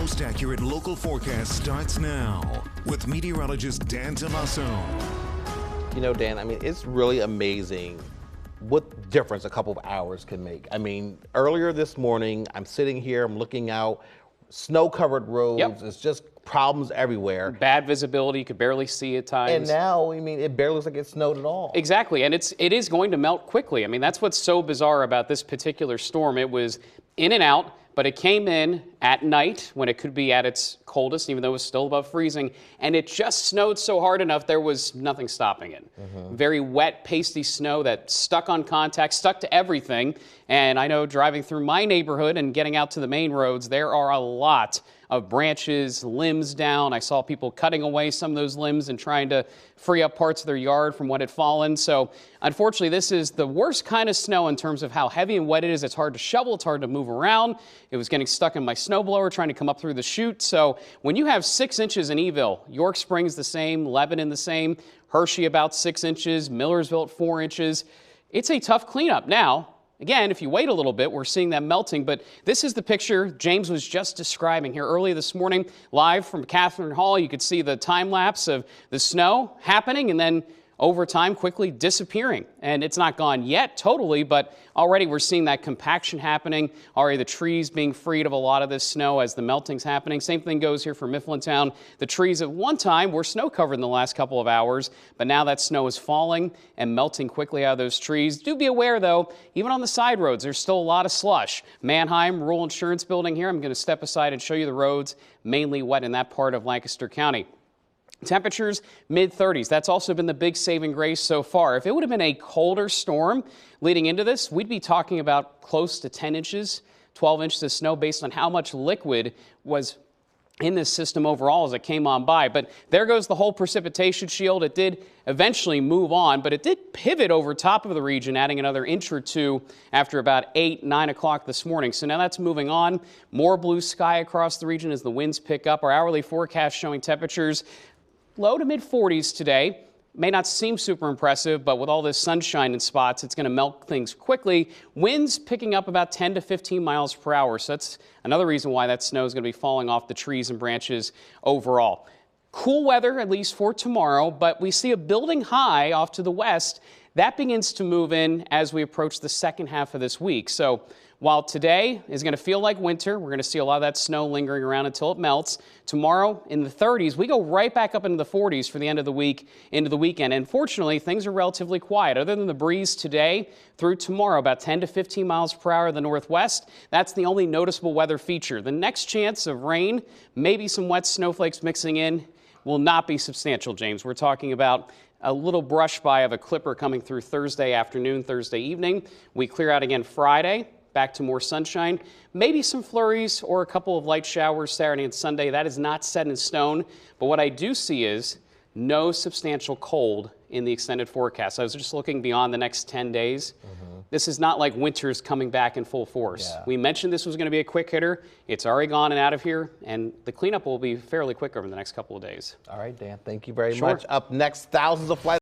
most accurate local forecast starts now with meteorologist Dan Tomaso. You know, Dan, I mean, it's really amazing what difference a couple of hours can make. I mean, earlier this morning, I'm sitting here, I'm looking out, snow-covered roads, It's just problems everywhere. Bad visibility, you could barely see at times. And now, I mean, it barely looks like it snowed at all. Exactly, and it is going to melt quickly. I mean, that's what's so bizarre about this particular storm. It was in and out, but it came in at night when it could be at its coldest, even though it was still above freezing, and it just snowed so hard enough there was nothing stopping it. Very wet, pasty snow that stuck on contact, stuck to everything, and I know driving through my neighborhood and getting out to the main roads, there are a lot of branches, limbs down. I saw people cutting away some of those limbs and trying to free up parts of their yard from what had fallen. So unfortunately, this is the worst kind of snow in terms of how heavy and wet it is. It's hard to shovel, it's hard to move around. It was getting stuck in my snowblower trying to come up through the chute. So when you have 6 inches in Eville, York Springs the same, Lebanon the same, Hershey about 6 inches, Millersville at 4 inches, it's a tough cleanup. Now, again, if you wait a little bit, we're seeing that melting, but this is the picture James was just describing here early this morning, live from Catherine Hall. You could see the time lapse of the snow happening and then over time quickly disappearing. And it's not gone yet totally, but already we're seeing that compaction happening, already the trees being freed of a lot of this snow as the melting's happening. Same thing goes here for Mifflintown. The trees at one time were snow covered in the last couple of hours, but now that snow is falling and melting quickly out of those trees. Do be aware though, even on the side roads, there's still a lot of slush. Mannheim Rural Insurance Building here, I'm going to step aside and show you the roads, mainly wet in that part of Lancaster County. Temperatures mid-30s. That's also been the big saving grace so far. If it would have been a colder storm leading into this, we'd be talking about close to 10 inches, 12 inches of snow based on how much liquid was in this system overall as it came on by. But there goes the whole precipitation shield. It did eventually move on, but it did pivot over top of the region, adding another inch or two after about 8, 9 o'clock this morning. So now that's moving on. More blue sky across the region as the winds pick up. Our hourly forecast showing temperatures low to mid 40s today. May not seem super impressive, but with all this sunshine in spots, it's going to melt things quickly. Winds picking up about 10 to 15 miles per hour. So that's another reason why that snow is going to be falling off the trees and branches overall. Cool weather, at least for tomorrow, but we see a building high off to the west. That begins to move in as we approach the second half of this week. So while today is going to feel like winter, we're going to see a lot of that snow lingering around until it melts. Tomorrow in the 30s, we go right back up into the 40s for the end of the week, into the weekend. And fortunately, things are relatively quiet. Other than the breeze today through tomorrow, about 10 to 15 miles per hour in the northwest, that's the only noticeable weather feature. The next chance of rain, maybe some wet snowflakes mixing in, will not be substantial, James. We're talking about a little brush by of a clipper coming through Thursday afternoon, Thursday evening. We clear out again Friday. Back to more sunshine, maybe some flurries or a couple of light showers Saturday and Sunday. That is not set in stone, but what I do see is no substantial cold in the extended forecast. I was just looking beyond the next 10 days. This is not like winter's coming back in full force. We mentioned this was going to be a quick hitter. It's already gone and out of here, and the cleanup will be fairly quick over the next couple of days. All right, Dan, thank you very much. Up next, thousands of flights.